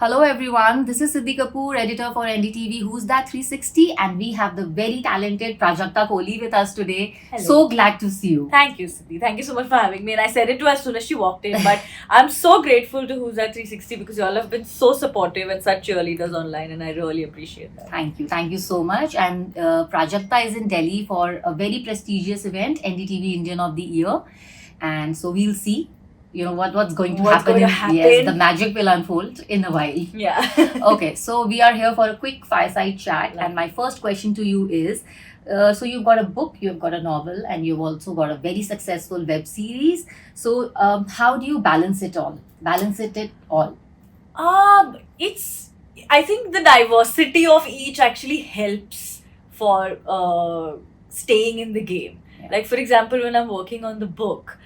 Hello everyone, this is Siddhi Kapoor, editor for NDTV Who's That 360, and we have the very talented Prajakta Kohli with us today. Hello. So glad to see you. Thank you, Siddhi. Thank you so much for having me. And I said it to her as soon as she walked in, but I'm so grateful to Who's That 360 because you all have been so supportive and such cheerleaders online, and I really appreciate that. Thank you so much. And Prajakta is in Delhi for a very prestigious event, NDTV Indian of the Year, and so we'll see. You know what's going to happen. Yes, the magic will unfold in a while. Yeah. Okay, so we are here for a quick fireside chat, and my first question to you is: so you've got a book, you've got a novel, and you've also got a very successful web series. So how do you balance it all? It's. I think the diversity of each actually helps for staying in the game. Yeah. Like for example, when I'm working on the book,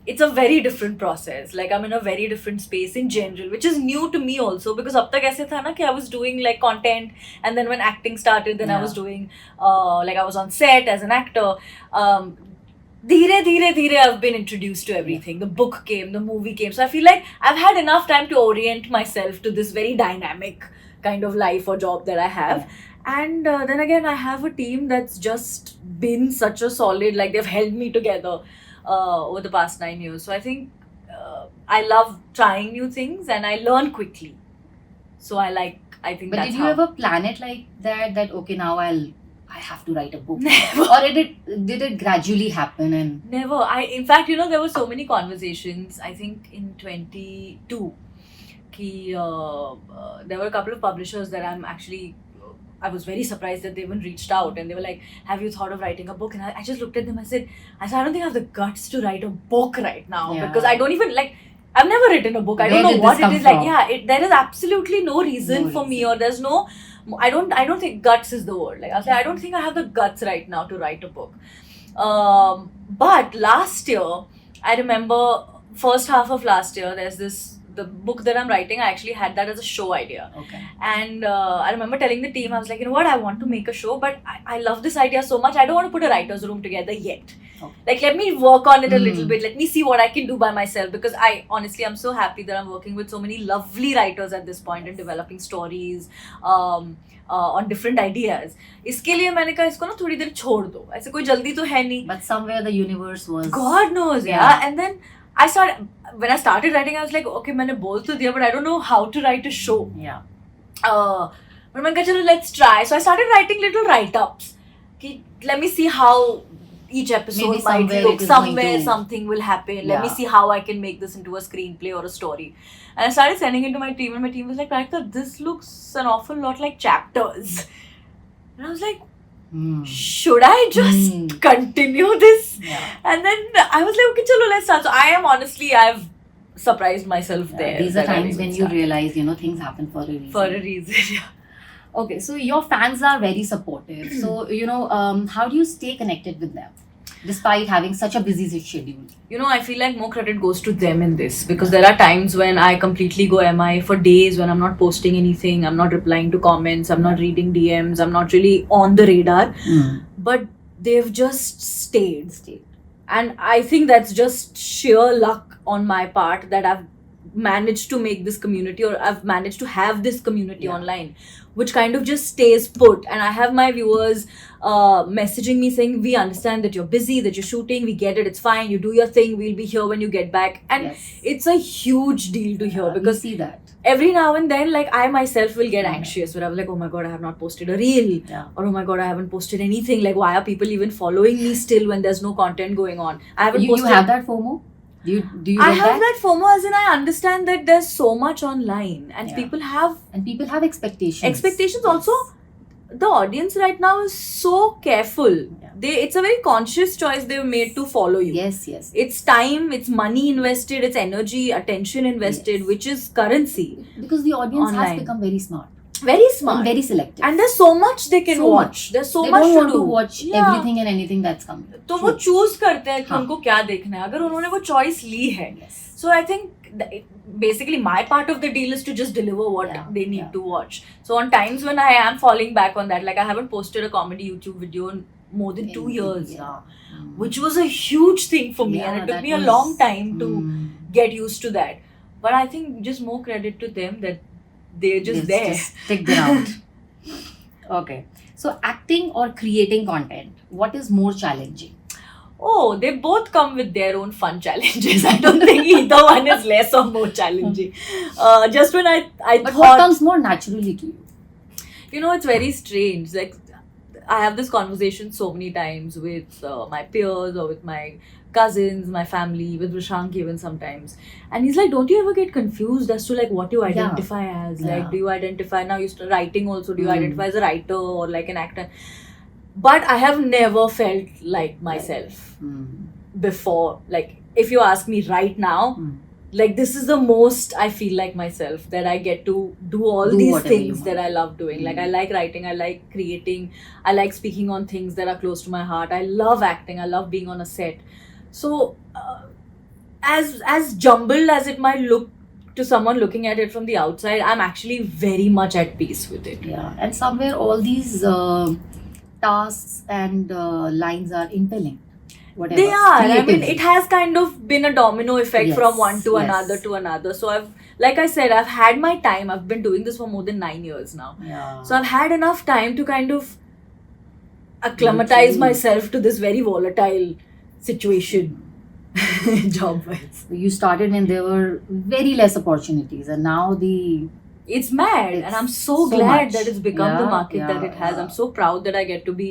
it's a very different process. Like I'm in a very different space in general, which is new to me also because अब तक ऐसे था ना कि I was doing like content, and then when acting started, then I was doing like I was on set as an actor. धीरे I've been introduced to everything. The book came, the movie came, so I feel like I've had enough time to orient myself to this very dynamic kind of life or job that I have. And then again, I have a team that's just been such a solid, like they've held me together over the past 9 years. So I think I love trying new things and I learn quickly. So I think But that's did you how. ever plan it like that? That okay, now I have to write a book, Never. or did it gradually happen? And Never. In fact, there were so many conversations. I think in 22, there were a couple of publishers that I was very surprised that they even reached out and they were like, have you thought of writing a book? And I just looked at them and said, I don't think I have the guts to write a book right now because I don't even I've never written a book. I don't know what it is like. Yeah, there is absolutely no reason for me, or there's no. I don't think guts is the word. Like I'll say, I don't think I have the guts right now to write a book. But last year, I remember first half of last year, the book that I'm writing, I actually had that as a show idea. okay, And I remember telling the team, I was like, you know what, I want to make a show, but I love this idea so much. I don't want to put a writer's room together yet. Okay. Like, let me work on it a little bit. Let me see what I can do by myself, because I'm so happy that I'm working with so many lovely writers at this point and developing stories on different ideas. इसके लिए मैंने कहा इसको ना थोड़ी देर छोड़ दो. ऐसे कोई जल्दी तो है नहीं. but somewhere the universe was. God knows, yeah. And then when I started writing, I was like, okay, मैंने बोल तो दिया, but I don't know how to write a show. Yeah. But मैंने कहा चलो let's try. So I started writing little write-ups. Let me see how each episode might look. Somewhere something will happen. Let me see how I can make this into a screenplay or a story. And I started sending it to my team, and my team was like, Prajakta, this looks an awful lot like chapters. And I was like, should I just continue this? Yeah. And then I was like, okay, chalo, let's start. So I've surprised myself there. These are times when you realize, things happen for a reason. For a reason, yeah. Okay, so your fans are very supportive. So, how do you stay connected with them despite having such a busy schedule? I feel like more credit goes to them in this, because there are times when I completely go MI for days, when I'm not posting anything, I'm not replying to comments, I'm not reading DMs, I'm not really on the radar. But they've just stayed. And I think that's just sheer luck on my part that I've managed to make this community, or I've managed to have this community online, which kind of just stays put. And I have my viewers messaging me saying, we understand that you're busy, that you're shooting, we get it, it's fine, you do your thing, we'll be here when you get back. And it's a huge deal to hear, because see that every now and then, like, I myself will get anxious where I'm like, oh my god, I have not posted a reel, or oh my god, I haven't posted anything, like why are people even following me still when there's no content going on? I haven't posted. You have that FOMO? Do you I have that FOMO, as in I understand that there's so much online, and people have expectations. Expectations also. The audience right now is so careful. It's a very conscious choice they've made to follow you. Yes. It's time, it's money invested, it's energy, attention invested, which is currency. Because the audience has become very smart. Very smart. And very selective. And there's so much they can watch. There's so much to do. They don't want to watch everything and anything that's coming. तो वो choose करते हैं कि उनको क्या देखना है, अगर उन्होंने वो choice ली है. So I think basically my part of the deal is to just deliver what they need to watch. So on times when I am falling back on that, like I haven't posted a comedy YouTube video in more than 2 years, which was a huge thing for me, and it took me a long time to get used to that. But I think just more credit to them that they're just there. Just stick around. Okay. So acting or creating content, what is more challenging? Oh, they both come with their own fun challenges. I don't think either one is less or more challenging. Just when I But thought, what comes more naturally to you? you know, it's very strange. Like, I have this conversation so many times with my peers or with my cousins, my family, with Vrishank even sometimes. And he's like, don't you ever get confused as to like what you identify as? Like, Yeah. do you identify, now you start writing also, do you Mm. identify as a writer or like an actor? But I have never felt like myself Mm. before. Like, if you ask me right now, Mm. like this is the most I feel like myself, that I get to do all Do these whatever you things want. that I love doing. Like, I like writing, I like creating, I like speaking on things that are close to my heart. I love acting, I love being on a set. So as jumbled as it might look to someone looking at it from the outside, I'm actually very much at peace with it. Yeah, and somewhere all these tasks and lines are interlinked. Whatever. They are. I mean, Creatively. it has kind of been a domino effect Yes, from one to yes. another to another. So like I said, I've had my time. I've been doing this for more than 9 years now. Yeah. So I've had enough time to kind of acclimatize Literally. myself to this very volatile situation, job-wise. You started when there were very less opportunities, and now It's mad, It's and I'm so so glad much. that it's become the Yeah, market that it has. yeah. I'm so proud that I get to be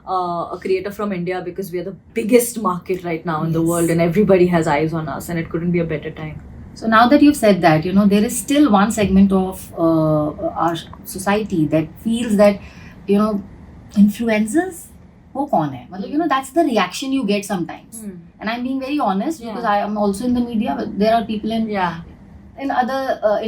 a creator from India, because we are the biggest market right now in the Yes. world, and everybody has eyes on us, and it couldn't be a better time. So now that you've said that, there is still one segment of our society that feels that, influencers, wo kaun hai? Matlab, that's the reaction you get sometimes. And I'm being very honest because Yeah. I am also in the media, but there are people Yeah. in other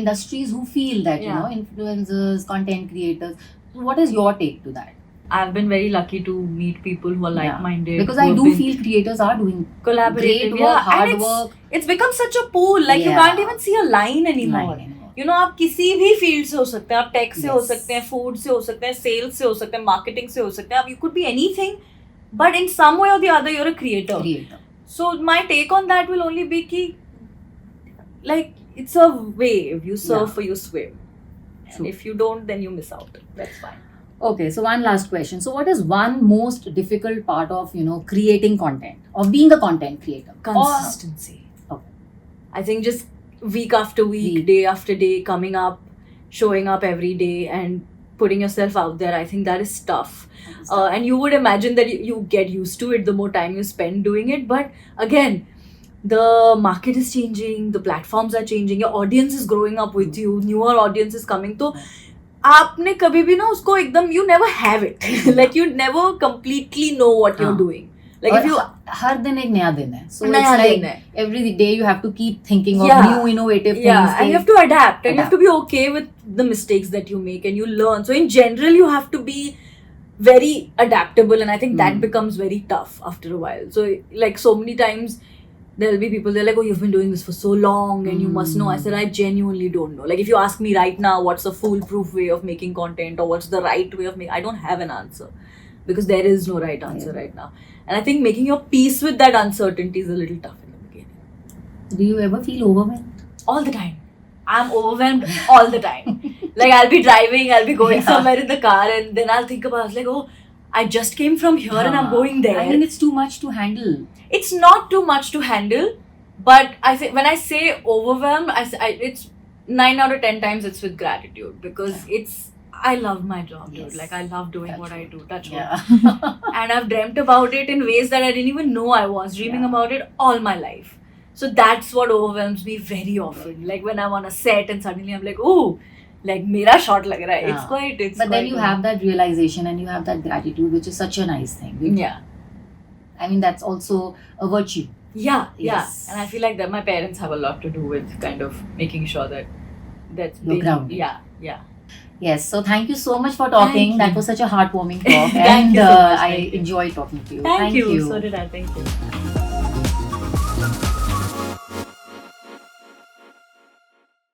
industries who feel that, Yeah. influencers, content creators. So what is your take to that? I've been very lucky to meet people who are Yeah. like-minded. Because who I have do been feel creators are doing collaborative. great work, hard and work. it's become such a pool. Like, you Yeah. can't even see a line anymore. line anymore. You know, आप किसी भी field से हो सकते हैं, आप take से हो Yes. सकते हैं, फूड से हो सकते हैं, सेल्स से हो सकते हैं, मार्केटिंग से हो सकते हैं, you could be anything, but in some way or the other you're a creator. So my take on that will only be ki, like, it's a wave, you surf or you swim. True. And if you don't, then you miss out. That's fine. Okay, so one last question. So what is one most difficult part of, creating content, of being a content creator? Consistency. Okay. I think just week after week, Week. day after day, coming up, showing up every day and putting yourself out there, I think that is tough. And you would imagine that you get used to it the more time you spend doing it. But again, the market is changing, the platforms are changing, your audience is growing up with you, newer audience is coming. So, आपने कभी भी ना उसको एकदम, you never have it. Like, you never completely know what you're doing. Like, if you हर दिन एक नया दिन है. So नया it's दिन like है. every day you have to keep thinking of Yeah. new innovative things. Yeah, and you have to adapt, and you have to be okay with the mistakes that you make, and you learn. So in general, you have to be very adaptable, and I think that becomes very tough after a while. So, like, so many times there'll be people, they're like, oh, you've been doing this for so long and you must know. I said, I genuinely don't know. Like, if you ask me right now what's the foolproof way of making content or what's the right way of making, I don't have an answer, because there is no right answer right now. And I think making your peace with that uncertainty is a little tough in the beginning. Do you ever feel overwhelmed? All the time. I'm overwhelmed all the time. Like, I'll be driving, I'll be going somewhere in the car, and then I'll think about, like, oh, I just came from here and I'm going there. I mean, it's too much to handle. It's not too much to handle, but I think when I say overwhelmed, it's 9 out of 10 times it's with gratitude, because I love my job, dude. Like, I love doing what I do. Touch wood. And I've dreamt about it in ways that I didn't even know I was dreaming about it all my life. So that's what overwhelms me very often. Like, when I'm on a set and suddenly I'm like, oh, like, mera shot lag raha hai. But then you have that realization and you have that gratitude, which is such a nice thing. Yeah. I mean, that's also a virtue. Yeah. Yes. And I feel like that my parents have a lot to do with kind of making sure that that's You're grounded. Yeah. Yes, so thank you so much for talking. Thank That you. was such a heartwarming talk. Thank and you so much. I Thank you. enjoyed talking to you. Thank you. So did I. Thank you.